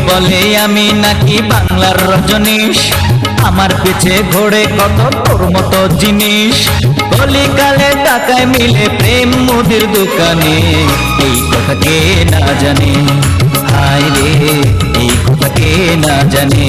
বলে আমি নাকি বাংলার রজনীশ, আমার পিছে ঘোরে কত তোর মতো জিনিস। কলিকালে টাকায় মিলে প্রেম মুদির দোকানে, এই কথা কে না জানে, হায় রে এই কথা কে না জানে।